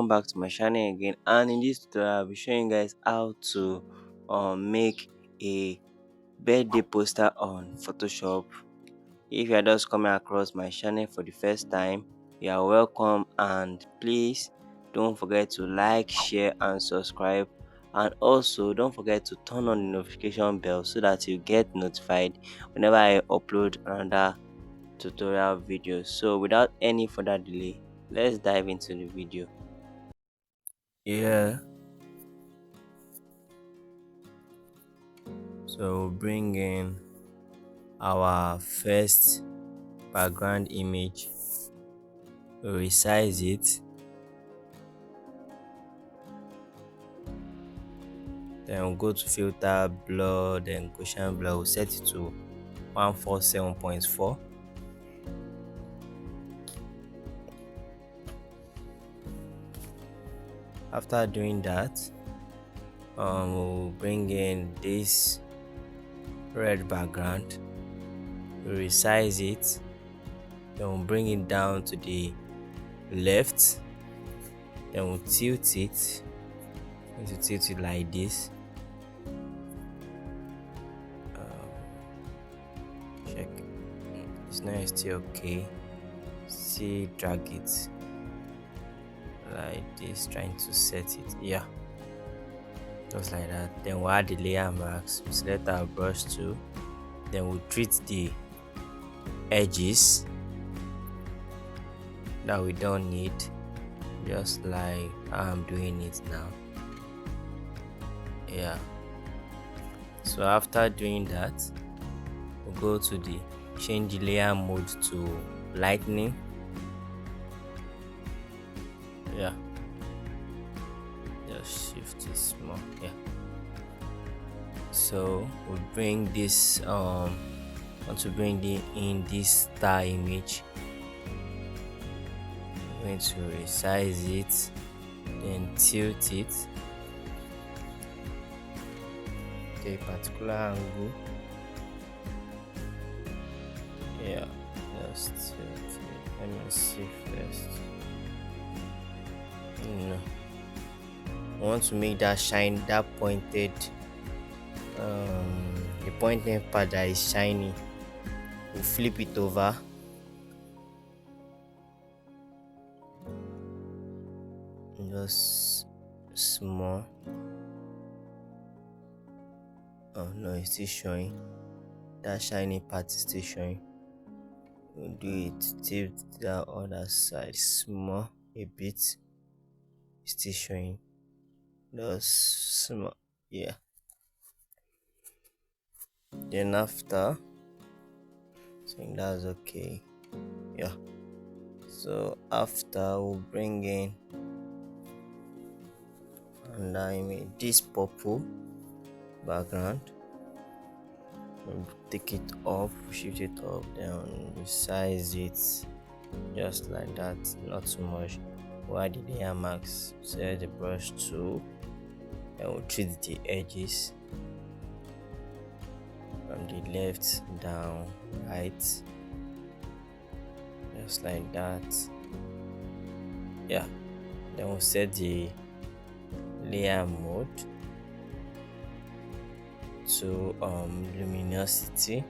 back to my channel again, and in this tutorial I'll be showing you guys how to make a birthday poster on Photoshop. If you are just coming across my channel for the first time, you are welcome, and please don't forget to like, share and subscribe, and also don't forget to turn on the notification bell so that you get notified whenever I upload another tutorial video. So without any further delay, let's dive into the video. Yeah, so bring in our first background image, resize it, then we'll go to filter, blur, then Gaussian blur. We'll set it to 147.4. After doing that, we'll bring in this red background, resize it, then we'll bring it down to the left, then we'll tilt it. Tilt it like this. Check, it's now still okay. See, drag it like this, trying to set it, yeah, just like that. Then we'll add the layer marks. We'll select our brush tool, then we'll treat the edges that we don't need, just like how I'm doing it now. Yeah, so after doing that, we'll go to the change the layer mode to lightning. Yeah, just shift it small. Yeah, so we'll bring this want to bring in this star image. I'm going to resize it, then tilt it to a particular angle. Yeah, just tilt it. Let me see first. No, I want to make that shine, that pointed the pointed part that is shiny. We'll flip it over, just small. Oh no, it's still showing. That shiny part is still showing. We'll do it, tilt the other side small a bit. Still showing, just small. Yeah, then after, I think that's okay. Yeah, so after we'll bring in and I made this purple background. We'll take it up, shift it up, then resize it just like that, not too much. We'll add the layer marks, select the brush tool, and we'll treat the edges from the left down right, just like that. Yeah, then we'll set the layer mode to luminosity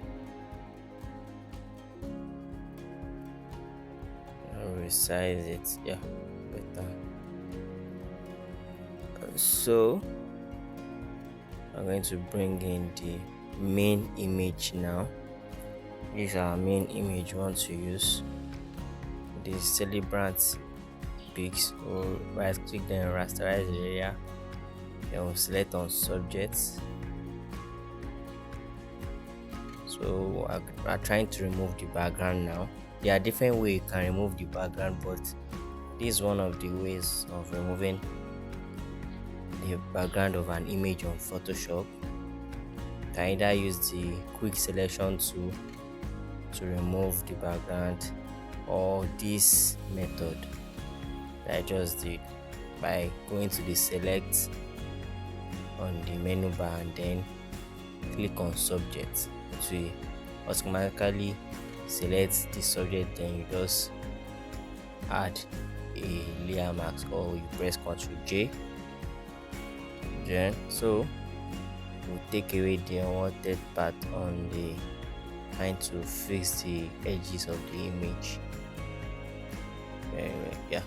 and resize it. Yeah, better. So I'm going to bring in the main image now. This is our main image we want to use. The celebrant pics. We'll right click, then rasterize the area, then we'll select on subjects. So I'm trying to remove the background now. There are different ways you can remove the background, but this is one of the ways of removing the background of an image on Photoshop. You can either use the quick selection tool to remove the background, or this method that I just did by going to the select on the menu bar and then click on subject. To automatically select the subject, then you just add a layer mask, or you press Ctrl J. Then so we'll take away the unwanted part on the trying to fix the edges of the image. Yeah,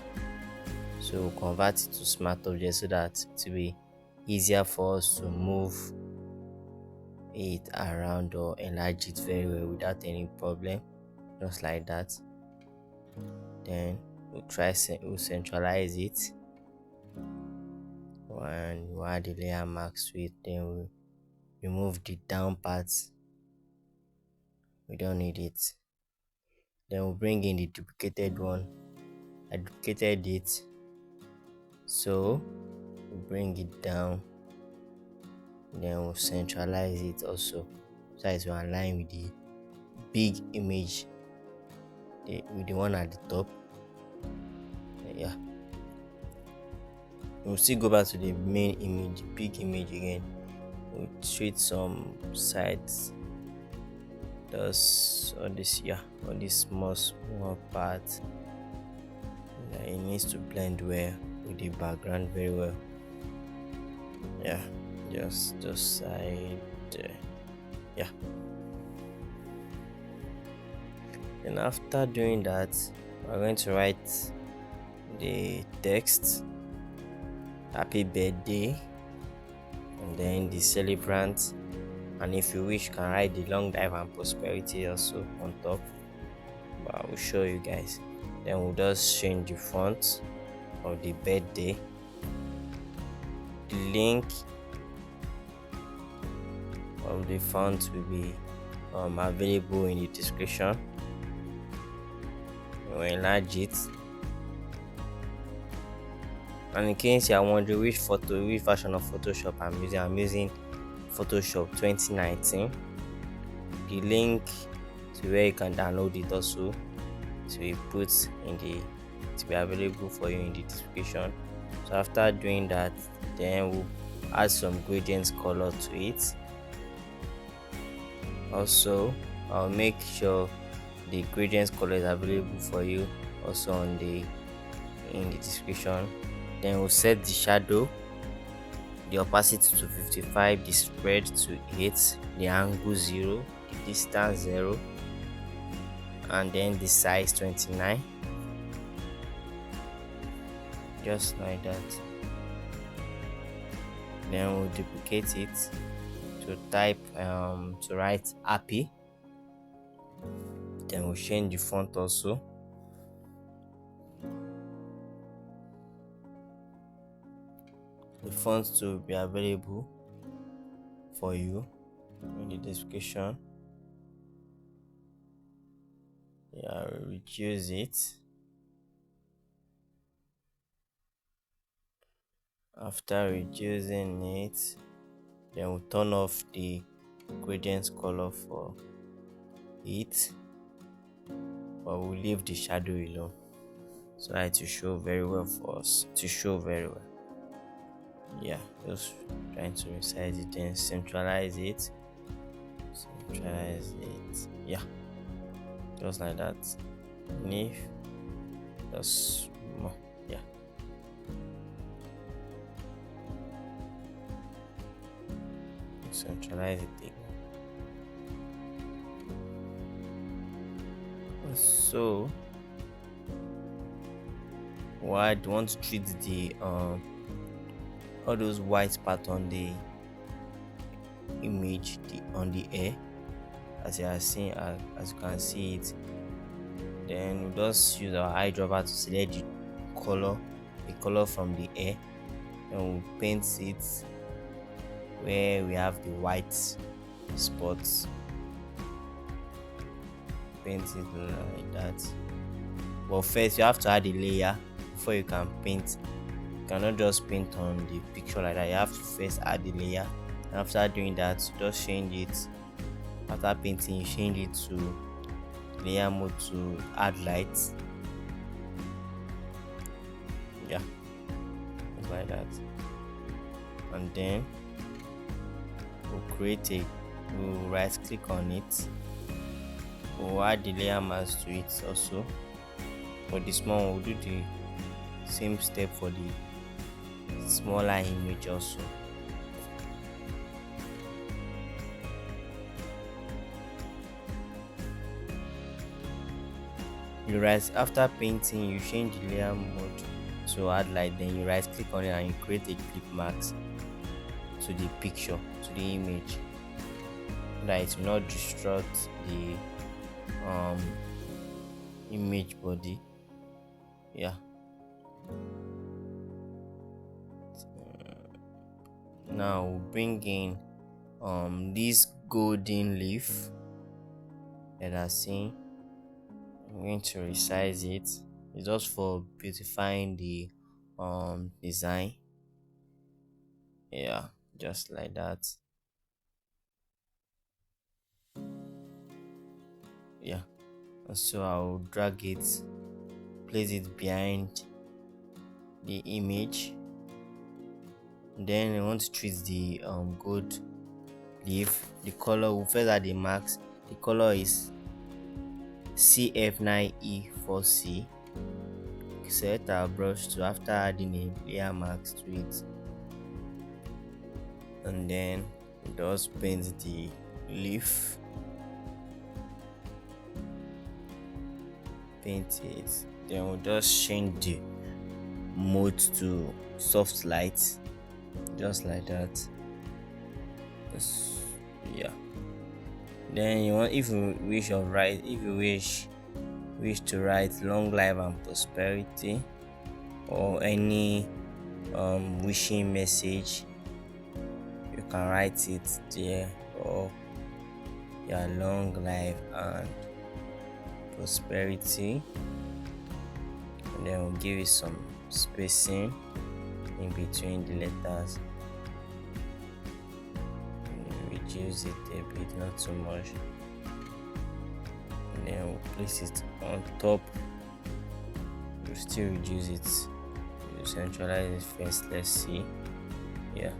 so we'll convert it to smart object so that it will be easier for us to move it around or enlarge it very well without any problem, just like that. Then we'll centralize it, and we'll add the layer mask to it. Then we'll remove the down parts, we don't need it. Then we'll bring in the duplicated one. I duplicated it, so we'll bring it down. Then we'll centralize it also, so it will align with the big image, with the one at the top. Yeah, we'll still go back to the main image, the big image again. We'll treat some sides, thus all this small part. It needs to blend well with the background very well. Yeah, just side. Yeah. And after doing that, we're going to write the text "Happy Birthday" and then the celebrant, and if you wish you can write the long life and prosperity also on top, but I will show you guys. Then we'll just change the font of the birthday. The link of the font will be available in the description. We'll enlarge it, and in case you are wondering which version of Photoshop I'm using Photoshop 2019. The link to where you can download it also to be available for you in the description. So after doing that, then we'll add some gradient color to it. Also, I'll make sure the gradient color is available for you also in the description. Then we'll set the shadow, the opacity to 55, the spread to 8, the angle 0, the distance 0, and then the size 29, just like that. Then we'll duplicate it to write happy. Then we'll change the font also. The fonts to be available for you in the description. Yeah, reduce it. After reducing it, then we'll turn off the gradient color for it, but we'll leave the shadow alone so that to show very well for us. Yeah, just trying to resize it, then centralize it. Yeah, just like that. If just more. Yeah, centralize it again. So why do you want to treat the all those white part on the image, on the air, as you are seeing, as you can see it. Then we'll just use our eyedropper to select the color from the air, and we'll paint it where we have the white spots. Paint it like that. But first you have to add a layer before you can paint. You cannot just paint on the picture like that. You have to first add the layer, and after doing that, just change it. After painting, you change it to layer mode to add light. Yeah, just like that. And then we'll right click on it. We'll add the layer mask to it also. For this one, we'll do the same step for the smaller image also. You right after painting, you change the layer mode to add light, then you right click on it and you create a clip mask to the picture, to the image, that it will not distract the um image body. Yeah. Now we'll bring in this golden leaf that I seen. I'm going to resize it. It's just for beautifying the design. Yeah, just like that. Yeah. And so I'll drag it, place it behind the image. Then I want to treat the gold leaf. The color we first add the marks. The color is CF9E4C. Set our brush to after adding a layer mask to it, and then just paint the leaf, paint it, then we'll just change the mode to soft light, just like that. Just, yeah. Then you want, if you wish of write, if you wish to write long life and prosperity, or any wishing message, you can write it there, or your long life and prosperity, and then we'll give it some spacing in between the letters. Reduce it a bit, not too much, and then we'll place it on top. We'll still reduce it. We'll centralize it first. Let's see. Yeah,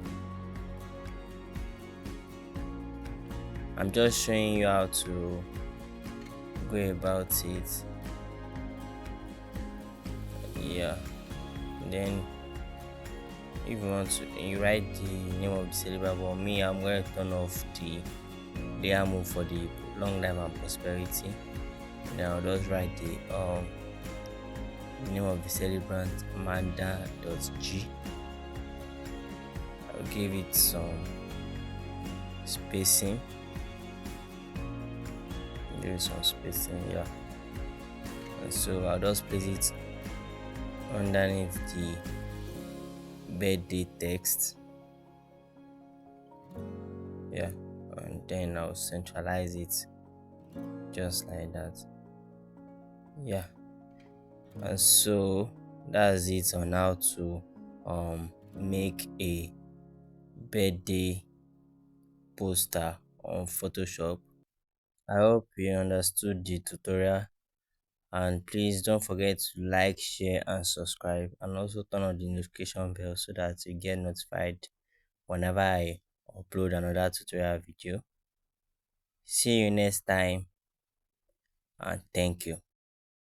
I'm just showing you how to go about it. Yeah, then if you want to, you write the name of the celebrant, but me, I'm going to turn off the layer move for the long life and prosperity. Then I'll just write the name of the celebrant, Amanda.g. I'll give it some spacing. Yeah. And so I'll just place it underneath the birthday text. Yeah, and then I'll centralize it just like that. Yeah, and so that's it on how to make a birthday poster on Photoshop. I hope you understood the tutorial, and please don't forget to like, share and subscribe, and also turn on the notification bell so that you get notified whenever I upload another tutorial video. See you next time, and thank you.